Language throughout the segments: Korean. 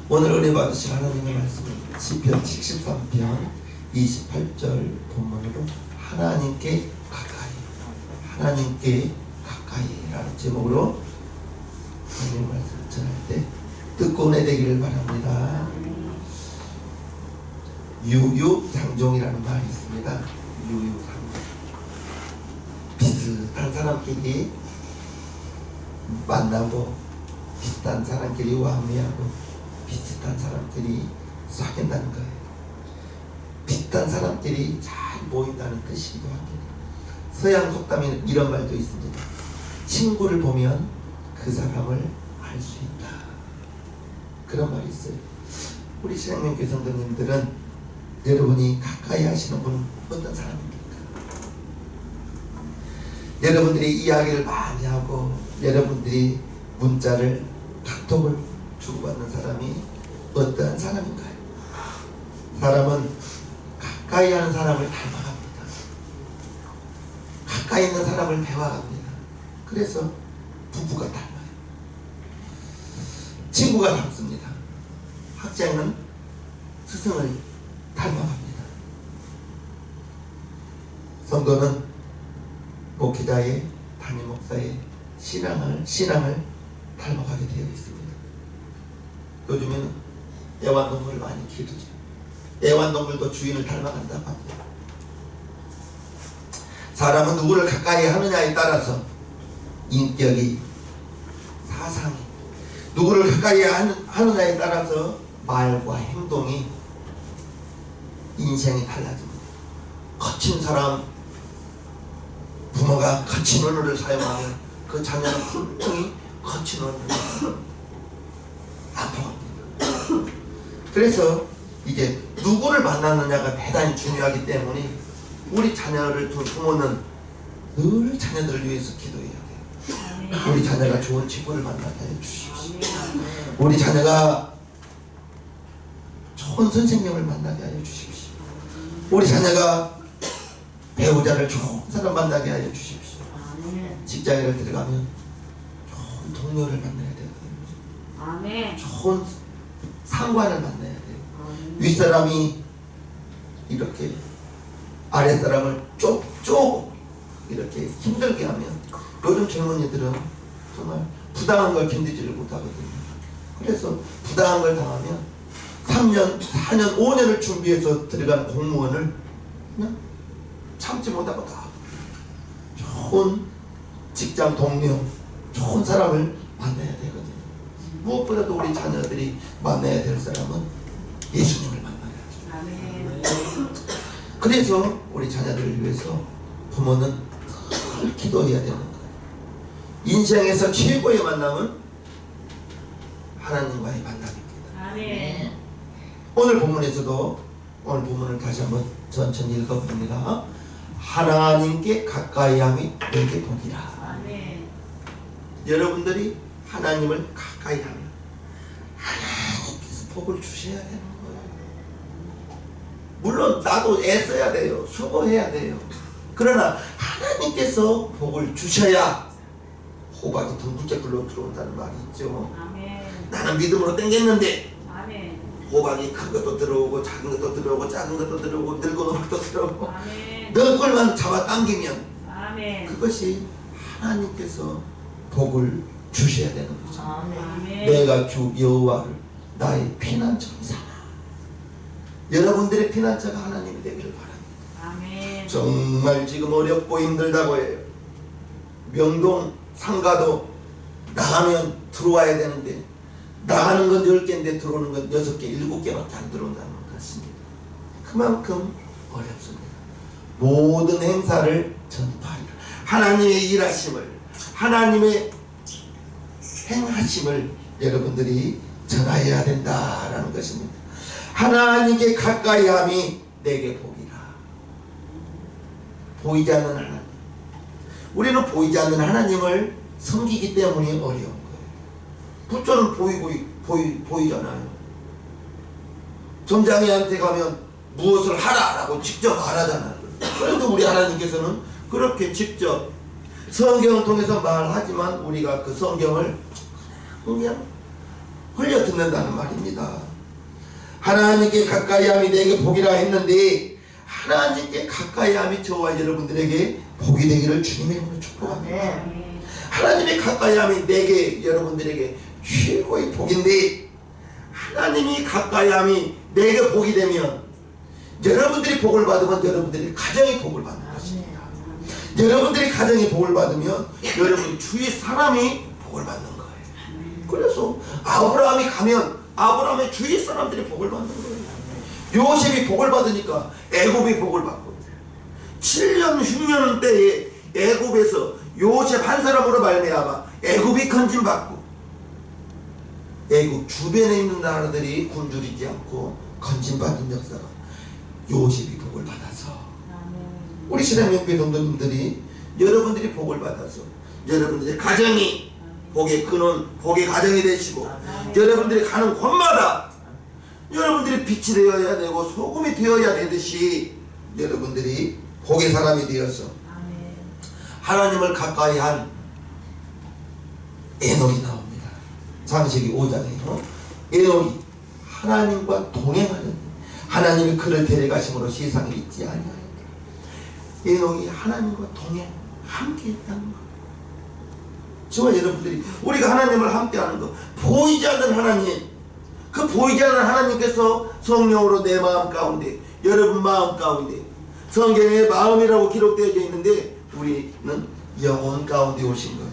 오늘 은혜 받으실 하나님의 말씀은 시편 73편 28절 본문으로 하나님께 가까이라는 제목으로 하나님의 말씀을 전할 때 듣고 은혜 되기를 바랍니다. 유유상종이라는 말이 있습니다. 유유상종. 비슷한 사람끼리 만나고 비슷한 사람끼리 왕래하고 비슷한 사람끼리 사귄다는 거예요. 비슷한 사람끼리 잘 모인다는 뜻이기도 합니다. 서양 속담에는 이런 말도 있습니다. 친구를 보면 그 사람을 알 수 있다. 그런 말이 있어요. 우리 신앙교회 성도님들은 여러분이 가까이 하시는 분은 어떤 사람입니까? 여러분들이 이야기를 많이 하고 여러분들이 문자를 카톡을 주고받는 사람이 어떠한 사람인가요? 사람은 가까이 하는 사람을 닮아갑니다. 가까이 있는 사람을 배워갑니다. 그래서 부부가 닮아요. 친구가 닮습니다. 학자는 스승을 닮아갑니다. 성도는 목회자의 담임 목사의 신앙을 닮아가게 되어 있습니다. 요즘에는 애완동물을 많이 키우죠. 애완동물도 주인을 닮아간다고 합니다. 사람은 누구를 가까이 하느냐에 따라서 인격이, 사상이, 누구를 가까이 하느냐에 따라서 말과 행동이, 인생이 달라집니다. 거친 사람, 부모가 거친 언어를 사용하면 그 자녀는 분명히 거친 언어를 아파합니다. 그래서 이제 누구를 만나느냐가 대단히 중요하기 때문에 우리 자녀를 둔 부모는 늘 자녀들을 위해서 기도해야 돼요. 우리 자녀가 좋은 친구를 만나게 해주십시오. 우리 자녀가 좋은 선생님을 만나게 하여 주십시오. 우리 자녀가 배우자를 좋은 사람 만나게 하여 주십시오. 직장에 들어가면 좋은 동료를 만나야 되거든요. 좋은 상관을 만나야 돼요. 윗사람이 이렇게 아랫사람을 쪽 이렇게 힘들게 하면 요즘 젊은이들은 정말 부당한 걸 견디지를 못하거든요. 그래서 부당한 걸 당하면 3년, 4년, 5년을 준비해서 들어간 공무원을 그냥 참지 못하고 다 좋은 직장 동료, 좋은 사람을 만나야 되거든요. 무엇보다도 우리 자녀들이 만나야 될 사람은 예수님을 만나야죠. 그래서 우리 자녀들을 위해서 부모는 늘 기도해야 되는 거예요. 인생에서 최고의 만남은 하나님과의 만남입니다. 오늘 본문에서도 오늘 본문을 다시 한번 천천히 읽어봅니다. 하나님께 가까이 함이 내게 복이라. 여러분들이 하나님을 가까이 하면 하나님께서 복을 주셔야 되는 거예요. 물론 나도 애써야 돼요. 수고해야 돼요. 그러나 하나님께서 복을 주셔야 호박이 둥글게 굴러 들어온다는 말이 있죠. 나는 믿음으로 땡겼는데 호박이 큰 것도 들어오고 작은 것도 들어오고 작은 것도 들어오고 늙은 호박도 들어오고 너 걸만 잡아 당기면 그것이 하나님께서 복을 주셔야 되는 거죠. 내가 주 여호와를 나의 피난처로 삼아. 여러분들의 피난처가 하나님이 되기를 바랍니다. 정말 지금 어렵고 힘들다고 해요. 명동 상가도 나가면 들어와야 되는데 나가는 건 10개인데 들어오는 건 6개, 7개밖에 안 들어온다는 것입니다. 그만큼 어렵습니다. 모든 행사를 전파하리라. 하나님의 일하심을, 하나님의 행하심을 여러분들이 전하여야 된다라는 것입니다. 하나님께 가까이 함이 내게 복이라. 보이지 않는 하나님. 우리는 보이지 않는 하나님을 섬기기 때문에 어려운 거예요. 부처는 보이잖아요. 점장이한테 가면 무엇을 하라라고 직접 말하잖아요. 그런데 우리 하나님께서는 그렇게 직접 성경을 통해서 말하지만 우리가 그 성경을 그냥 흘려 듣는다는 말입니다. 하나님께 가까이함이 내게 복이라 했는데 하나님께 가까이함이 저와 여러분들에게 복이 되기를 주님의 이름으로 축복합니다. 하나님의 가까이함이 내게 여러분들에게 최고의 복인데 하나님이 가까이함이 내게 복이 되면 여러분들이 복을 받으면 여러분들이 가정이 복을 받는 것입니다. 여러분들이 가정이 복을 받으면 여러분 주위 사람이 복을 받는 거예요. 그래서 아브라함이 가면 아브라함의 주위 사람들이 복을 받는 거예요. 요셉이 복을 받으니까 애굽이 복을 받고 7년 6년 때에 애굽에서 요셉 한 사람으로 말미암아 애굽이 건진받고 애굽 주변에 있는 나라들이 굶주리지 않고 건진받은 역사가 요셉이 복을 받아서 우리 신앙연구회 동도님들이 여러분들이 복을 받아서 여러분들의 가정이 복의 근원, 복의 가정이 되시고 여러분들이 가는 곳마다 여러분들이 빛이 되어야 되고 소금이 되어야 되듯이 여러분들이 복의 사람이 되어서 하나님을 가까이 한 에녹이 나옵니다. 창세기 5장에요. 에녹이 하나님과 동행하는 하나님이 그를 데려가심으로 세상에 있지 아니하였다. 에녹이 하나님과 동행 함께 했다는 것. 저와 여러분들이 우리가 하나님을 함께하는 것, 보이지 않는 하나님, 그 보이지 않는 하나님께서 성령으로 내 마음 가운데, 여러분 마음 가운데, 성경에 마음이라고 기록되어져 있는데 우리는 영혼 가운데 오신 거예요.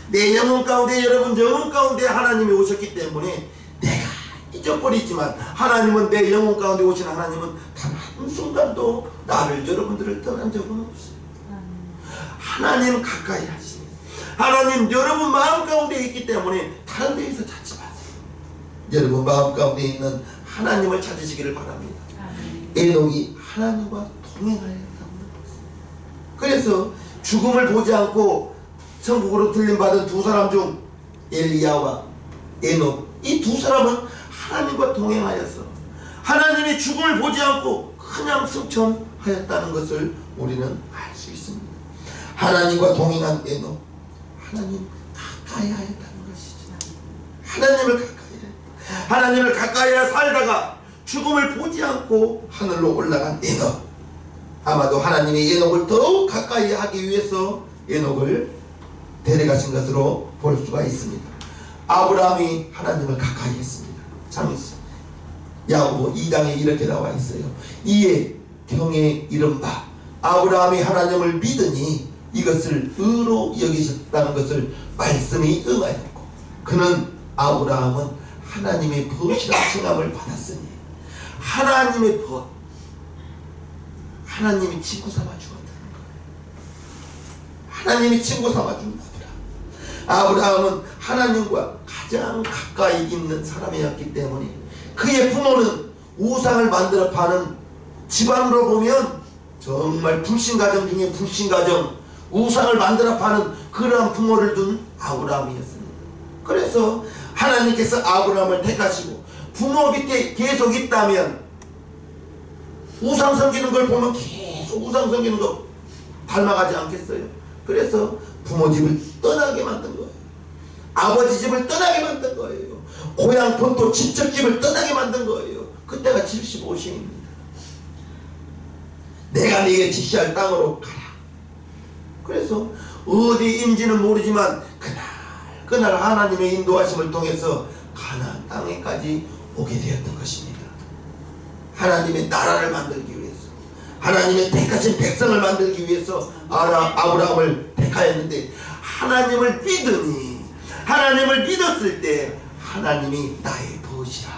내 영혼 가운데, 여러분 영혼 가운데 하나님이 오셨기 때문에 내가 잊어버리지만 하나님은 내 영혼 가운데 오신 하나님은 단 한순간도 나를 여러분들을 떠난 적은 없어요. 하나님 가까이 하시니 하나님 여러분 마음 가운데 있기 때문에 다른 데에서 찾지 마세요. 여러분 마음 가운데 있는 하나님을 찾으시기를 바랍니다. 에녹이 하나님과 동행하였다는 것입니다. 그래서 죽음을 보지 않고 천국으로 들림받은 두 사람 중 엘리야와 에녹, 이 두 사람은 하나님과 동행하여서 하나님이 죽음을 보지 않고 그냥 승천하였다는 것을 우리는 알 수 있습니다. 하나님과 동행한 에녹, 하나님 가까이 하였다는 것이죠. 하나님을 가까이 살다가 죽음을 보지 않고 하늘로 올라간 에녹, 아마도 하나님의 에녹을 더욱 가까이 하기 위해서 에녹을 데려가신 것으로 볼 수가 있습니다. 아브라함이 하나님을 가까이 했습니다. 잠시 야고보 2장에 이렇게 나와 있어요. 이에 경에 이른바 아브라함이 하나님을 믿으니 이것을 의로 여기셨다는 것을 말씀이 응하였고 그는 아브라함은 하나님의 벗이라 칭함을 받았으니 하나님의 벗, 하나님이 친구 삼아 주었다는 거예요. 하나님이 친구 삼아 준 아브라함은 하나님과 가장 가까이 있는 사람이었기 때문에 그의 부모는 우상을 만들어 파는 집안으로 보면 정말 불신가정 중에 불신가정, 우상을 만들어 파는 그러한 부모를 둔 아브라함이었습니다. 그래서 하나님께서 아브라함을 택하시고 부모 밑에 계속 있다면 우상 섬기는 걸 보면 계속 우상 섬기는 거 닮아가지 않겠어요? 그래서 부모 집을 떠나게 만든 거예요. 아버지 집을 떠나게 만든 거예요. 고향 본토 친척집을 떠나게 만든 거예요. 그때가 75세입니다. 내가 네게 지시할 땅으로 가라. 그래서 어디인지는 모르지만 그날 하나님의 인도하심을 통해서 가나안 땅에까지 오게 되었던 것입니다. 하나님의 나라를 만들기 위해서, 하나님의 택하신 백성을 만들기 위해서 아브라함을 택하였는데 하나님을 믿으니 하나님을 믿었을 때 하나님이 나의 벗이라.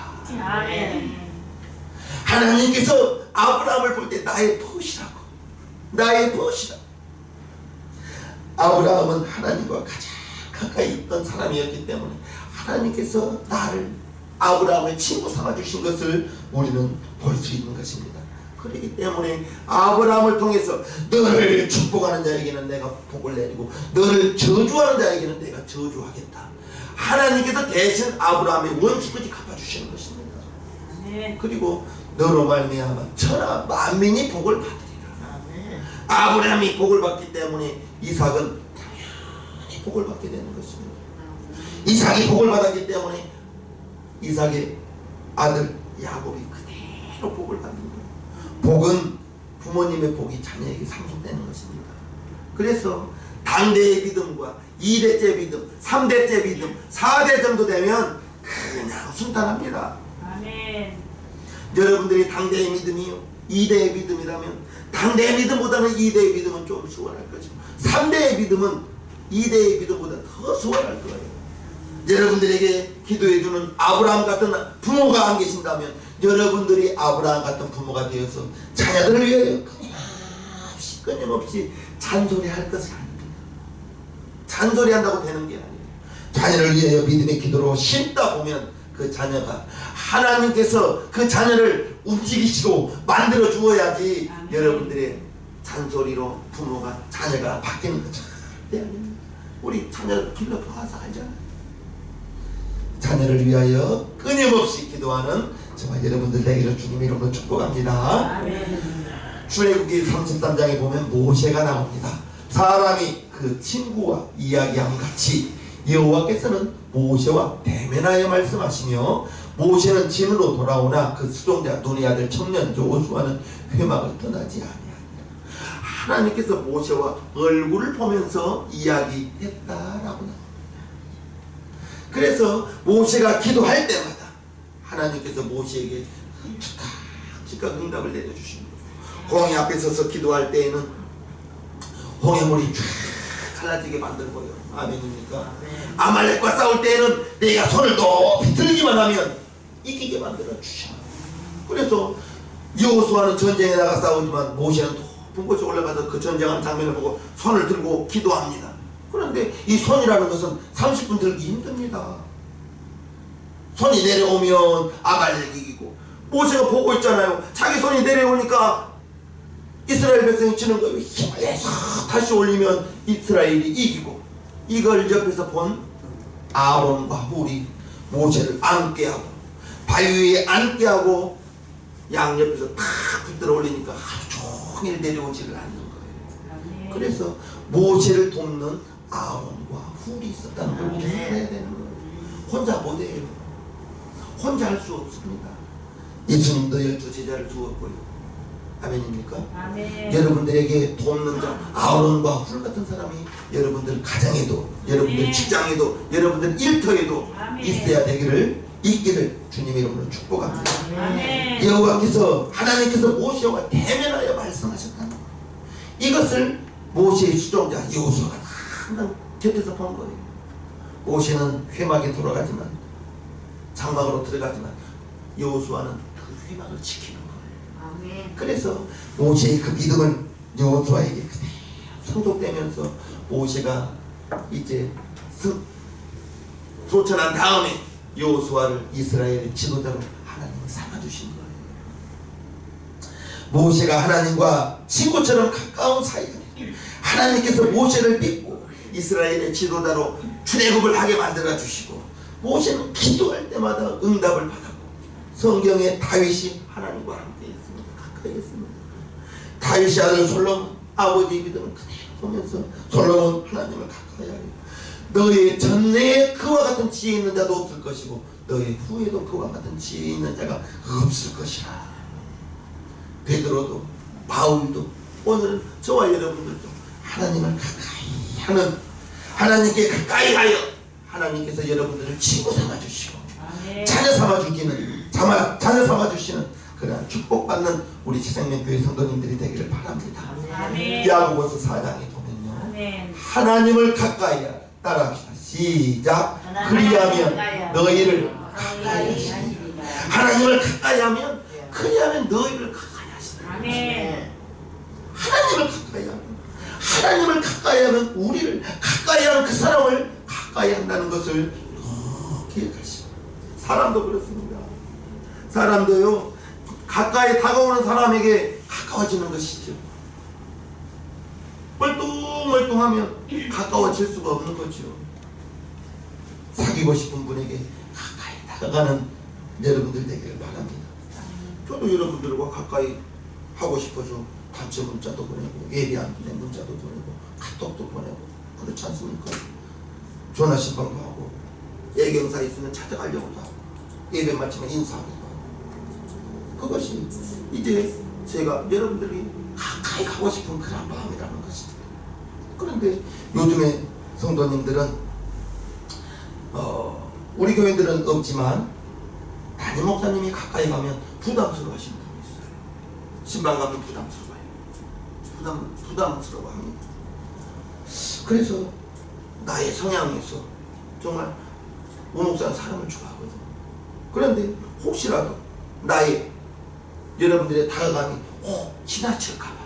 하나님께서 아브라함을 볼 때 나의 벗이라고, 나의 벗이라. 아브라함은 하나님과 가장 가까이 있던 사람이었기 때문에 하나님께서 나를, 아브라함의 친구 삼아주신 것을 우리는 볼 수 있는 것입니다. 그렇기 때문에 아브라함을 통해서 너를 축복하는 자에게는 내가 복을 내리고 너를 저주하는 자에게는 내가 저주하겠다. 하나님께서 대신 아브라함의 원수까지 갚아주시는 것입니다. 그리고 너로 말미암아 천하 만민이 복을 받으리라. 아브라함이 복을 받기 때문에 이삭은 당연히 복을 받게 되는 것입니다. 이삭이 복을 받았기 때문에 이삭의 아들 야곱이 그대로 복을 받는 거예요. 복은 부모님의 복이 자녀에게 상속되는 것입니다. 그래서 당대의 믿음과 2대째 믿음, 3대째 믿음, 4대 정도 되면 그냥 순탄합니다. 아멘. 여러분들이 당대의 믿음이요 2대의 믿음이라면 당대의 믿음보다는 2대의 믿음은 좀 수월할 거죠. 3대의 믿음은 2대의 믿음보다 더 수월할 거예요. 여러분들에게 기도해주는 아브라함 같은 부모가 안 계신다면 여러분들이 아브라함 같은 부모가 되어서 자녀들을 위하여 끊임없이 잔소리할 것이 아닙니다. 잔소리한다고 되는 게 아니에요. 자녀를 위하여 믿음의 기도로 심다 보면 그 자녀가 하나님께서 그 자녀를 움직이시고 만들어 주어야지 여러분들의 잔소리로 부모가 자녀가 바뀌는 거죠. 우리 자녀를 길러봐서 알잖아요. 자녀를 위하여 끊임없이 기도하는 정말 여러분들 되기를 주님의 이름으로 축복합니다. 아멘. 출애굽기 33장에 보면 모세가 나옵니다. 사람이 그 친구와 이야기함 같이 여호와께서는 모세와 대면하여 말씀하시며 모세는 진으로 돌아오나 그 수종자 눈의 아들 청년 여호수아는 회막을 떠나지 아니하니라. 하나님께서 모세와 얼굴을 보면서 이야기했다라고 나옵니다. 그래서 모세가 기도할 때마다 하나님께서 모세에게 즉각 응답을 내려주시는 거예요. 홍해 앞에 서서 기도할 때에는 홍해물이 쫙 갈라지게 만들고요. 아멘입니까? 아말렉과 싸울 때에는 내가 손을 높이 들기만 하면 이기게 만들어 주셔. 그래서 여호수아는 전쟁에 나가 싸우지만 모세는 높은 곳에 올라가서 그 전쟁하는 장면을 보고 손을 들고 기도합니다. 그런데 이 손이라는 것은 30분 들기 힘듭니다. 손이 내려오면 아말렉이 이기고 모세가 보고 있잖아요. 자기 손이 내려오니까 이스라엘 백성이 치는 거예요. 힘에서 다시 올리면 이스라엘이 이기고 이걸 옆에서 본 아론과 훌이 모세를 앉게 하고 바위 위에 앉게 하고 양옆에서 탁 붙들어 올리니까 하루 종일 내려오지를 않는 거예요. 그래서 모세를 돕는 아론과 훌이 있었다는 걸 우리가 해야 되는 거예요. 혼자 못해요. 혼자 할 수 없습니다. 예수님도 12제자를 두었고요. 아멘입니까? 아멘. 여러분들에게 돕는 자 아론과 훌 같은 사람이 여러분들 가정에도 여러분들 직장에도 여러분들 일터에도 있어야 되기를 있기를 주님의 이름으로 축복합니다. 아멘. 여호와께서 하나님께서 모세와 대면하여 말씀하셨다는 거예요. 이것을 모세의 수종자 여호수아가 항상 곁에서 본 거예요. 모세는 회막에 돌아가지만 장막으로 들어가지만 여호수아는 그 회막을 지키는 거예요. 아멘. 그래서 모세의 그 믿음은 여호수아에게 성독되면서 모세가 이제 소천한 다음에 여호수아를 이스라엘의 지도자로 하나님을 삼아주신 거예요. 모세가 하나님과 친구처럼 가까운 사이가 하나님께서 모세를 믿고 이스라엘의 지도자로 출애굽을 하게 만들어 주시고 모세는 기도할 때마다 응답을 받았고 성경에 다윗이 하나님과 함께 있습니다. 가까이 있습니다. 다윗의 아들 솔로몬 아버지의 믿음을 그대로 보면서 솔로몬 하나님을 가까이 하여 너의 전내에 그와 같은 지혜 있는 자도 없을 것이고 너의 후에도 그와 같은 지혜 있는 자가 없을 것이라. 베드로도 바울도 오늘은 저와 여러분들도 하나님을 가까이 하는 하나님께 가까이 하여 하나님께서 여러분들을 친구 삼아주시고 자녀 삼아주기는 자녀 삼아주시는 그러한 축복받는 우리 새생명교회 성도님들이 되기를 바랍니다. 야고보서 4장에 보면요 하나님을 가까이 하라. 따라합시다. 시작. 그리하면 너희를 가까이 하시리라. 하나님을 가까이 하면 그리하면 너희를 가까이 하시리라. 하나님을 가까이 하면 하나님을 가까이 하면 우리를 가까이 하는 그 사람을 가까이 한다는 것을 기억하시고 사람도 그렇습니다. 사람도요 가까이 다가오는 사람에게 가까워지는 것이죠. 멀뚱멀뚱하면 가까워질 수가 없는 거죠. 사귀고 싶은 분에게 가까이 다가가는 여러분들 되기를 바랍니다. 저도 여러분들과 가까이 하고 싶어서 단체 문자도 보내고 예비한 문자도 보내고 카톡도 보내고 그렇지 않습니까? 전화 신방도 하고 예경사 있으면 찾아가려고도 하고 예배 마치면 인사하고. 그것이 이제 제가 여러분들이 가까이 가고 싶은 그런 마음이라는 것입니다. 그런데 요즘에 성도님들은 우리 교인들은 없지만 담임 목사님이 가까이 가면 부담스러워 하시는 분이 있어요. 신방 가면 부담스러워요. 부담스러워 합니다. 그래서 나의 성향에서 정말 오 목사는 사람을 좋아하거든. 그런데 혹시라도 나의 여러분들의 다가감이 지나칠까봐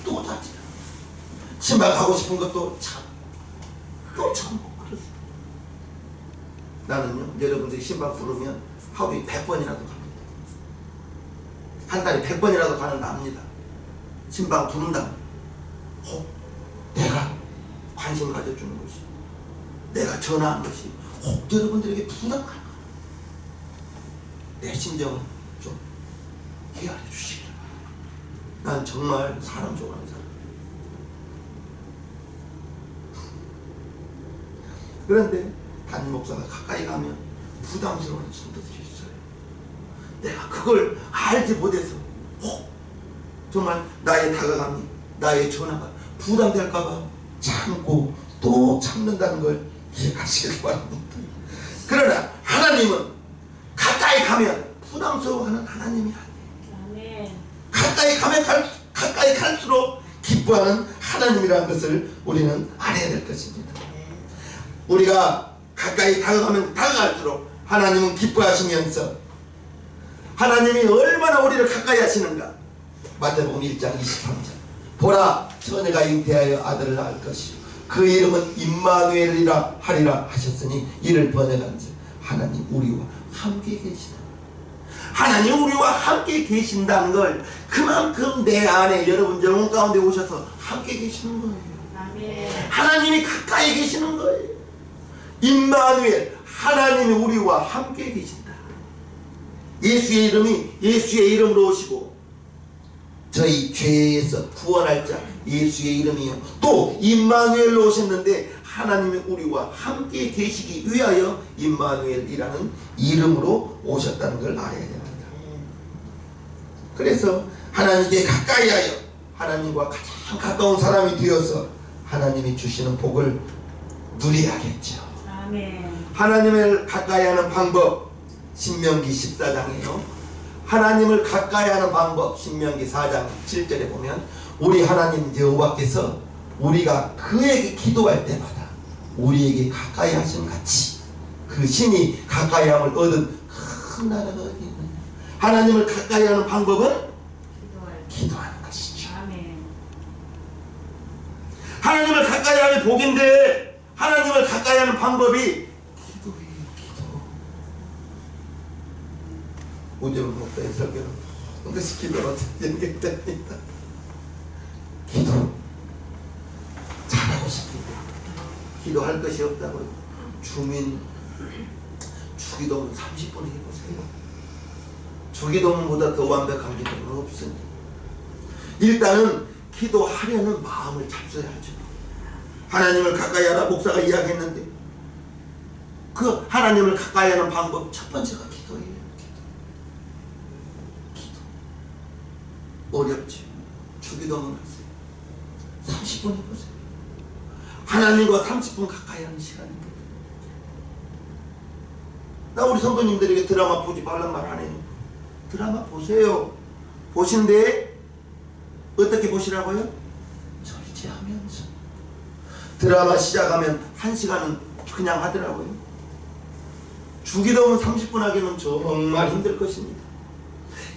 또 자제. 신방 가고 싶은 것도 또 참고 그렇습니다. 나는요, 여러분들이 신방 부르면 하루에 100번이라도 갑니다. 한 달에 100번이라도 가는 납니다. 신방 부른다. 내가 관심 가져주는 것이, 내가 전화한 것이 여러분들에게 부담 가는 내 심정을 좀 헤아려 주시길 바랍니다. 난 정말 사람 좋아하는 사람. 그런데 담임 목사가 가까이 가면 부담스러운 성도들이 있어요. 내가 그걸 알지 못해서 정말 나의 다가감이, 나의 전화가 부담될까봐 참고 또 참는다는 걸 기억하시길 바랍니다. 그러나 하나님은 가까이 가면 부담스러워하는 하나님이 아니에요. 가까이 갈수록 기뻐하는 하나님이라는 것을 우리는 알아야 될 것입니다. 우리가 가까이 다가가면 다가갈수록 하나님은 기뻐하시면서 하나님이 얼마나 우리를 가까이 하시는가. 마태복음 1장 23절 보라 처녀가 잉태하여 아들을 낳을 것이요 그 이름은 임마누엘이라 하리라 하셨으니 이를 번역한즉 하나님 우리와 함께 계시다. 하나님 우리와 함께 계신다는 걸 그만큼 내 안에 여러분 영혼 가운데 오셔서 함께 계시는 거예요. 아멘. 하나님이 가까이 계시는 거예요. 임마누엘 하나님이 우리와 함께 계신다. 예수의 이름이 예수의 이름으로 오시고 저희 죄에서 구원할 자 예수의 이름이요 또 임마누엘로 오셨는데 하나님이 우리와 함께 계시기 위하여 임마누엘이라는 이름으로 오셨다는 걸 알아야 됩니다. 그래서 하나님께 가까이 하여 하나님과 가장 가까운 사람이 되어서 하나님이 주시는 복을 누려야겠죠. 아멘. 하나님을 가까이 하는 방법 신명기 14장이에요. 하나님을 가까이 하는 방법 신명기 4장 7절에 보면 우리 하나님 여호와께서 우리가 그에게 기도할 때마다 우리에게 가까이 하심 같이 그 신이 가까이함을 얻은 큰 나라가 어디 있느냐. 하나님을 가까이 하는 방법은 기도하는 것이죠. 아멘. 하나님을 가까이 하는 복인데 하나님을 가까이 하는 방법이 기도예요. 기도. 오재훈 목사의 설교는 그것이 기도로 연결됩니다. 기도 잘하고 싶은데 기도할 것이 없다고요. 주기도문 30분 해보세요. 주기도문보다 더 완벽한 기도는 없으니 일단은 기도하려는 마음을 잡숴야죠. 하나님을 가까이 하라 목사가 이야기했는데 그 하나님을 가까이 하는 방법 첫 번째가 기도예요. 기도. 어렵지. 주기도문 하세요. 30분 해보세요. 하나님과 30분 가까이 하는 시간입니다. 나 우리 성도님들에게 드라마 보지 말란 말 안 해요. 드라마 보세요. 보신데 어떻게 보시라고요? 절제하면서. 드라마 시작하면 1시간은 그냥 하더라고요. 주기도문 30분 하기는 정말 힘들 것입니다.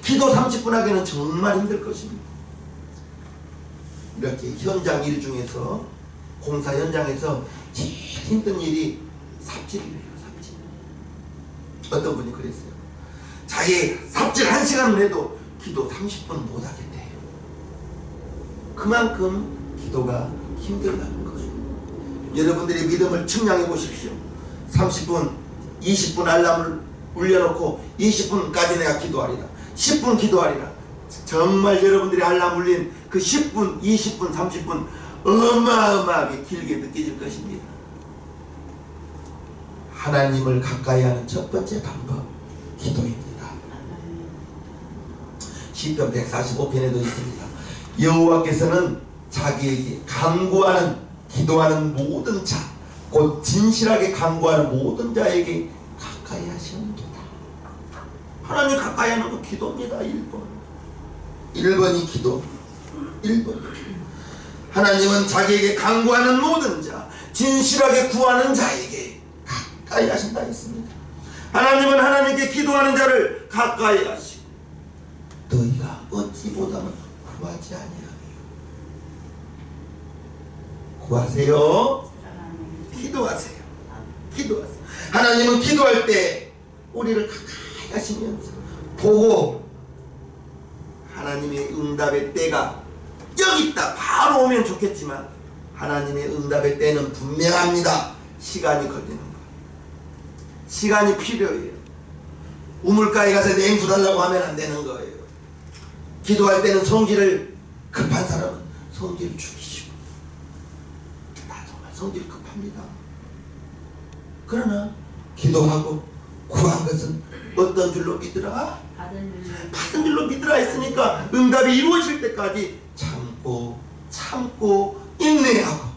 기도 30분 하기는 정말 힘들 것입니다. 이렇게 현장 일 중에서 공사 현장에서 제일 힘든 일이 삽질이래요. 삽질. 어떤 분이 그랬어요. 자기 삽질 1시간을 해도 기도 30분 못하겠대요. 그만큼 기도가 힘들다는 거죠. 여러분들의 믿음을 측량해 보십시오. 30분, 20분 알람을 울려놓고 20분까지 내가 기도하리라. 10분 기도하리라. 정말 여러분들이 알람 울린 그 10분, 20분, 30분 어마어마하게 길게 느껴질 것입니다. 하나님을 가까이 하는 첫 번째 방법, 기도입니다. 시편 145편에도 있습니다. 여호와께서는 자기에게 간구하는, 기도하는 모든 자, 곧 진실하게 간구하는 모든 자에게 가까이 하시는도다. 하나님 가까이 하는 거 기도입니다. 1번이 기도. 1번. 하나님은 자기에게 간구하는 모든 자, 진실하게 구하는 자에게 가까이 하신다 했습니다. 하나님은 하나님께 기도하는 자를 가까이 하시고 너희가 어찌 보다는 구하지 아니하며. 구하세요. 기도하세요. 기도하세요. 하나님은 기도할 때 우리를 가까이 하시면서 보고 하나님의 응답의 때가 여기 있다 바로 오면 좋겠지만 하나님의 응답의 때는 분명합니다. 시간이 걸리는 거예요. 시간이 필요해요. 우물가에 가서 냉수 달라고 하면 안 되는 거예요. 기도할 때는 성질을 급한 사람은 성질을 죽이시고, 나 정말 성질 급합니다. 그러나 기도하고 구한 것은 어떤 줄로 믿으라? 받은 줄로 믿으라 했으니까 응답이 이루어질 때까지 참고 인내하여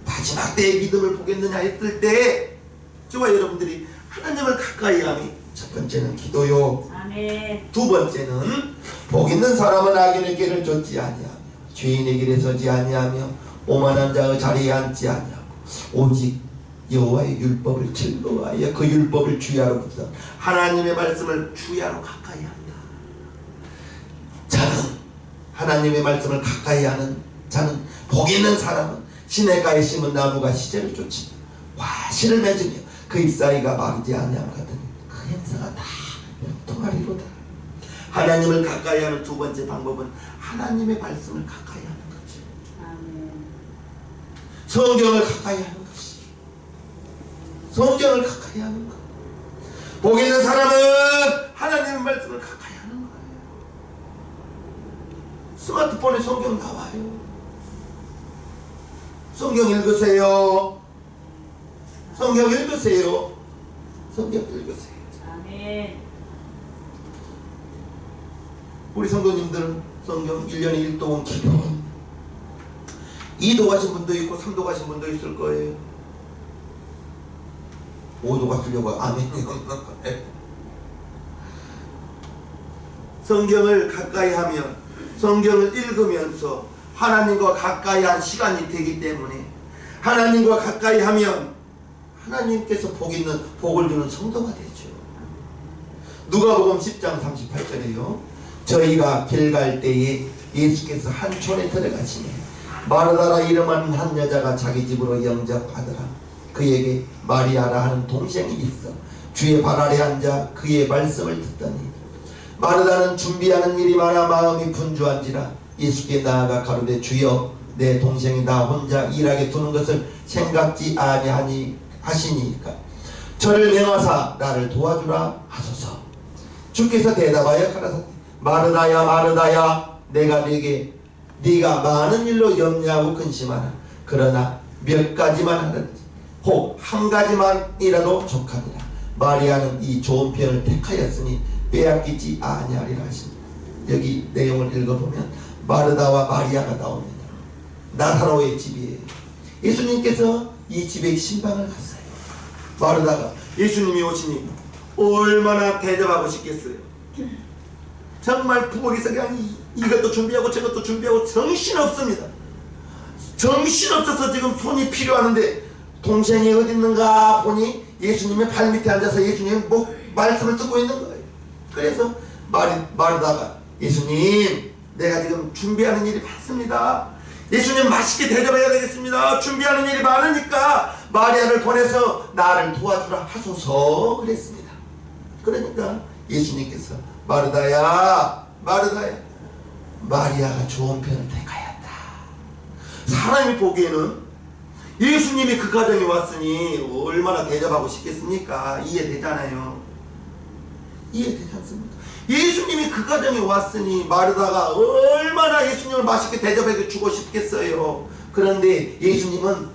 마지막 때의 믿음을 보겠느냐 했을 때 저와 여러분들이 하나님을 가까이 함이 첫 번째는 기도요. 아멘. 두 번째는 복 있는 사람은 악인의 길을 쫓지 아니하며 죄인의 길에 서지 아니하며 오만한 자의 자리에 앉지 아니하고 오직 여호와의 율법을 즐거워하여 그 율법을 주야로 붙여 하나님의 말씀을 주야로 가까이 한다. 자는 하나님의 말씀을 가까이 하는 자는 복 있는 사람은 시냇가에 심은 나무가 시제를 쫓으며 과실을 맺으며 그 잎사이가 마르지 아니함 같으니 그 행사가 다 형통하리로다. 하나님을 가까이 하는 두 번째 방법은 하나님의 말씀을 가까이 하는 거죠. 아멘. 성경을 가까이 하는 것이, 성경을 가까이 하는 것. 복 있는 사람은 하나님의 말씀을 가까이 하는 거예요. 스마트폰에 성경 나와요. 성경 읽으세요. 성경 읽으세요. 성경 읽으세요. 아멘. 우리 성도님들은 성경 1년에 1도원 기도, 2도 가신 분도 있고 3도 가신 분도 있을 거예요. 5도 가시려고 아멘. 성경을 가까이 하면, 성경을 읽으면서 하나님과 가까이 한 시간이 되기 때문에 하나님과 가까이 하면 하나님께서 복을 주는 성도가 되죠. 누가복음 10장 38절에요. 저희가 길 갈 때에 예수께서 한 촌에 들어가시니 마르다라 이름하는 한 여자가 자기 집으로 영접하더라. 그에게 마리아라 하는 동생이 있어 주의 발 아래 앉아 그의 말씀을 듣더니 마르다는 준비하는 일이 많아 마음이 분주한지라 예수께 나아가 가로되 주여 내 동생이 나 혼자 일하게 두는 것을 생각지 아니하니 하시니까 저를 명하사 나를 도와주라 하소서. 주께서 대답하여 가라사대 마르다야 마르다야 내가 네게 네가 많은 일로 염려하고 근심하나 그러나 몇 가지만 하든지 혹 한 가지만이라도 족하니라. 마리아는 이 좋은 편을 택하였으니 빼앗기지 아니하리라 하십니다. 여기 내용을 읽어보면 마르다와 마리아가 나옵니다. 나사로의 집이에요. 예수님께서 이 집에 신방을 갔어요. 마르다가 예수님이 오시니 얼마나 대접하고 싶겠어요. 정말 부엌에서 그냥 이것도 준비하고 저것도 준비하고 정신없습니다. 정신없어서 지금 손이 필요하는데 동생이 어디 있는가 보니 예수님의 발밑에 앉아서 예수님 말씀을 듣고 있는 거예요. 그래서 마르다가 예수님 내가 지금 준비하는 일이 많습니다. 예수님 맛있게 대접해야 되겠습니다. 준비하는 일이 많으니까 마리아를 보내서 나를 도와주라 하소서 그랬습니다. 그러니까 예수님께서 마르다야 마르다야 마리아가 좋은 편을 택하였다. 사람이 보기에는 예수님이 그 가정에 왔으니 얼마나 대접하고 싶겠습니까? 이해되잖아요. 이해되지 않습니까? 예수님이 그 가정에 왔으니 마르다가 얼마나 예수님을 맛있게 대접해 주고 싶겠어요. 그런데 예수님은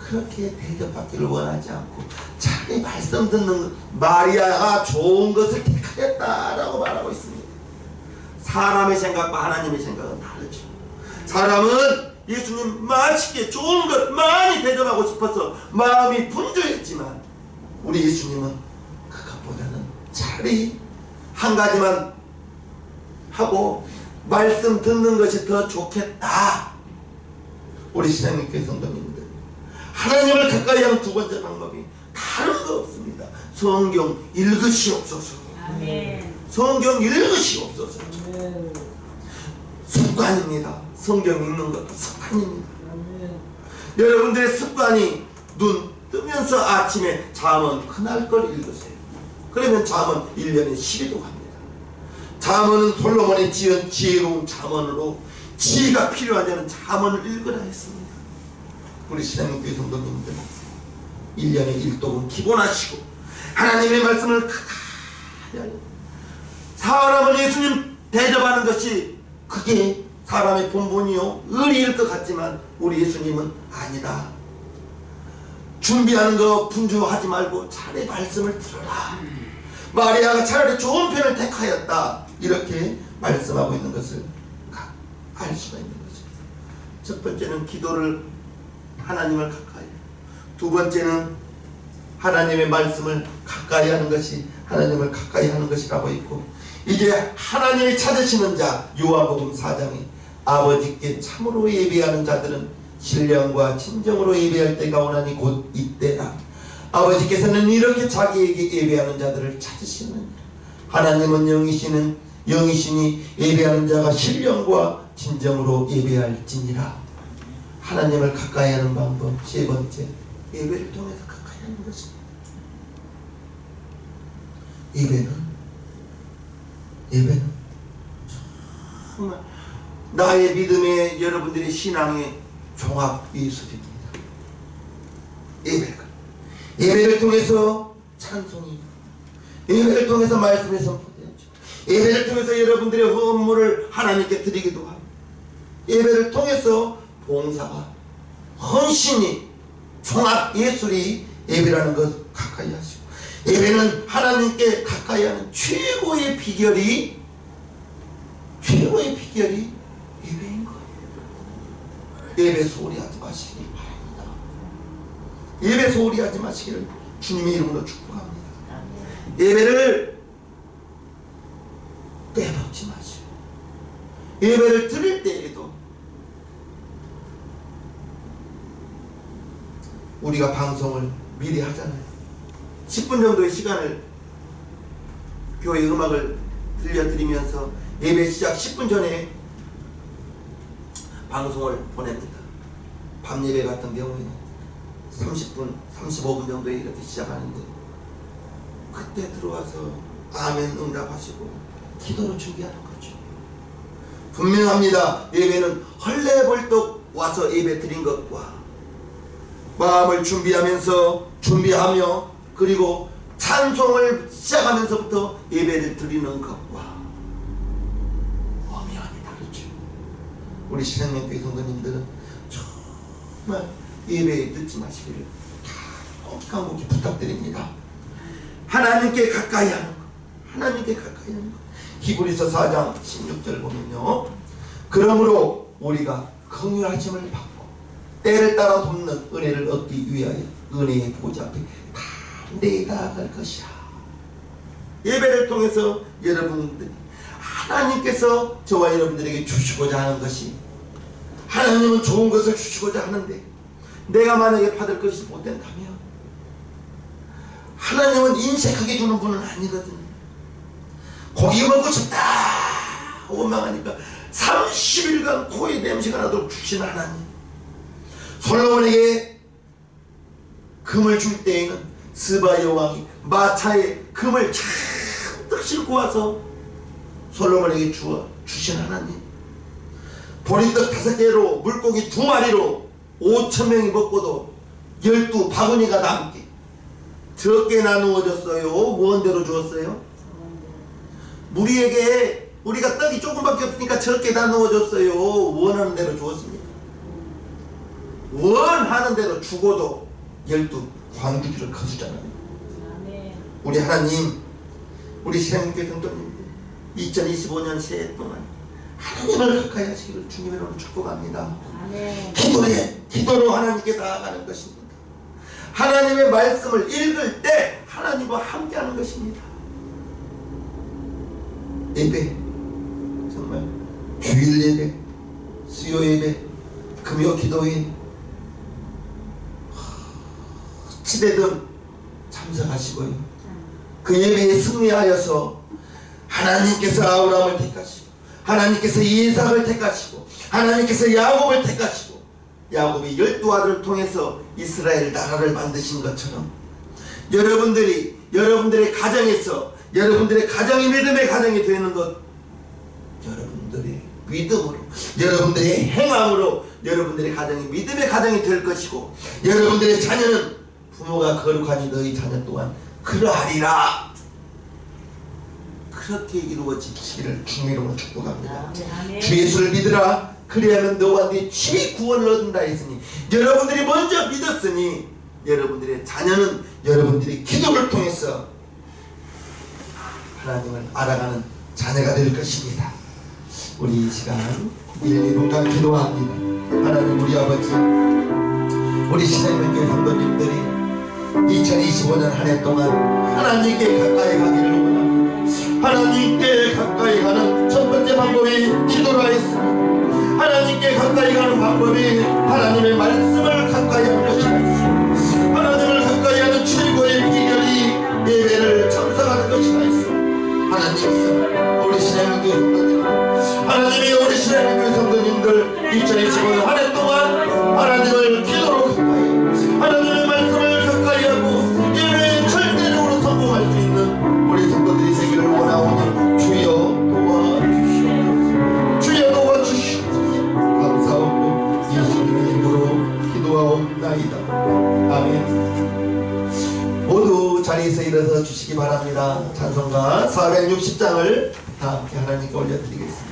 그렇게 대접받기를 원하지 않고 자기 말씀 듣는 마리아가 좋은 것을 택하였다라고 말하고 있습니다. 사람의 생각과 하나님의 생각은 다르죠. 사람은 예수님 맛있게 좋은 것 많이 대접하고 싶어서 마음이 분주했지만 우리 예수님은 그것보다는 차라리 한 가지만 하고 말씀 듣는 것이 더 좋겠다. 우리 신앙님께 성도님들, 하나님을 가까이 하는 두 번째 방법이 다른 거 없습니다. 성경 읽으시옵소서. 아멘. 성경 읽으시옵소서. 아멘. 습관입니다. 성경 읽는 것도 습관입니다. 아멘. 여러분들의 습관이 눈 뜨면서 아침에 잠언 그날 걸 읽으세요. 그러면 잠언 1년에 12도 갑니다. 잠언은 솔로몬이 지은 지혜로운 잠언으로 지혜가 필요한 자는 잠언을 읽으라 했습니다. 우리 신앙교회 성도님들 1년에 1독은 기본하시고 하나님의 말씀을 가까이 하여 사람을 예수님 대접하는 것이 그게 사람의 본분이요 의리일 것 같지만 우리 예수님은 아니다. 준비하는 거 분주하지 말고 차라리 말씀을 들어라. 마리아가 차라리 좋은 편을 택하였다. 이렇게 말씀하고 있는 것을 알 수가 있는 거죠. 첫 번째는 기도를 하나님을 가까이, 두 번째는 하나님의 말씀을 가까이 하는 것이 하나님을 가까이 하는 것이라고 있고, 이제 하나님이 찾으시는 자 요한복음 4장에 아버지께 참으로 예배하는 자들은 신령과 진정으로 예배할 때가 오나니 곧 이때라. 아버지께서는 이렇게 자기에게 예배하는 자들을 찾으시느니라. 하나님은 영이시니 예배하는 자가 신령과 진정으로 예배할지니라. 하나님을 가까이 하는 방법 세 번째, 예배를 통해서 가까이 하는 것입니다. 예배는 정말 나의 믿음의 여러분들의 신앙의 종합 예술입니다. 예배를 통해서 찬송이, 예배를 통해서 말씀의 선포되었죠. 예배를 통해서 여러분들의 헌물을 하나님께 드리기도 하고, 예배를 통해서 봉사가, 헌신이, 종합 예술이 예배라는 것 가까이 하시고, 예배는 하나님께 가까이 하는 최고의 비결이 예배인 거예요. 예배 소홀히 하지 마시기 바랍니다. 예배 소홀히 하지 마시기를 주님의 이름으로 축복합니다. 예배를 빼먹지 마시고, 예배를 드릴 때에도 우리가 방송을 미리 하잖아요. 10분 정도의 시간을 교회 음악을 들려드리면서 예배 시작 10분 전에 방송을 보냅니다. 밤 예배 같은 경우에는 30분, 35분 정도에 이렇게 시작하는데, 그때 들어와서 아멘 응답하시고 기도로 준비하는 거죠. 분명합니다. 예배는 헐레벌떡 와서 예배 드린 것과 마음을 준비하며 그리고 찬송을 시작하면서부터 예배를 드리는 것과 엄연히 다르죠. 우리 신앙교회 성도님들은 정말 예배에 늦지 마시기를 간곡히 부탁드립니다. 하나님께 가까이 하는 것, 하나님께 가까이 하는 것. 히브리서 4장 16절 보면요, 그러므로 우리가 긍휼하심을 받고 때를 따라 돕는 은혜를 얻기 위하여 은혜의 보좌 앞에 담대히 나아갈 것이야. 예배를 통해서 여러분들이 하나님께서 저와 여러분들에게 주시고자 하는 것이, 하나님은 좋은 것을 주시고자 하는데 내가 만약에 받을 것이 못된다면, 하나님은 인색하게 주는 분은 아니거든요. 고기 먹고 싶다 원망하니까 30일간 코에 냄새가 나도록 주신 하나님, 솔로몬에게 금을 줄 때에는 스바 여왕이 마차에 금을 잔뜩 싣고 와서 솔로몬에게 주신 하나님, 보리떡 5개로 물고기 2마리로 5,000명이 먹고도 12바구니가 남게 적게 나누어졌어요? 무언대로 주었어요? 우리에게, 우리가 떡이 조금밖에 없으니까 적게 나누어졌어요? 원하는 대로 주었습니다. 원하는 대로 죽어도 12광주기를 거두잖아요. 우리 하나님, 우리 신앙교회 성도님들 2025년 새해 동안 하나님을 가까이 하시기를 주님의 이름으로 축복합니다. 기도로 하나님께 나아가는 것입니다. 하나님의 말씀을 읽을 때 하나님과 함께하는 것입니다. 예배, 정말 주일 예배, 수요 예배, 금요 기도회 어찌되든 참석하시고요. 그 예배에 승리하여서 하나님께서 아브라함을 택하시고 하나님께서 이삭을 택하시고 하나님께서 야곱을 택하시고 야곱이 12아들을 통해서 이스라엘 나라를 만드신 것처럼 여러분들의 가정에서 여러분들의 가정이 믿음의 가정이 되는 것, 여러분들의 믿음으로, 여러분들의 행함으로 여러분들의 가정이 믿음의 가정이 될 것이고, 여러분들의 자녀는 부모가 거룩하니 너희 자녀 또한 그러하리라. 그렇게 이루어지기를 주님의 이름으로 축복합니다. 주 예수를 믿으라. 그리하면 너와 네 집이 구원을 얻는다 했으니, 여러분들이 먼저 믿었으니 여러분들의 자녀는 여러분들의 기도를 통해서 하나님을 알아가는 자녀가 될 것입니다. 우리 이 시간 1-2분간 기도합니다. 하나님, 우리 아버지, 우리 신앙교회 성도님들이 2025년 한 해 동안 하나님께 가까이 가기를 원합니다. 하나님께 가까이 가는 첫 번째 방법이 기도라 했습니다. 하나님께 가까이 가는 방법이 하나님의 말씀을 가까이 하는 것이라. 하나님을 가까이 하는 최고의 비결이 예배를 참석하는 것이라 했습니다. 하나님이여, 우리 신앙교회 성도님, 하나님이 우리 신앙교회 성도님들 2025년 한 해 동안 하나님을 기도로 가까이, 하나님의 말씀을 가까이 하고 예배에 절대적으로 성공할 수 있는 우리 성도들이 되기를 원하오니 주여 도와주시옵소서. 주여 도와주시옵소서. 감사하고 예수님의 이름으로 기도하옵나이다. 아멘. 모두 자리에서 일어서 주시기 바랍니다. 찬송가 460장을 다 함께 하나님께 올려드리겠습니다.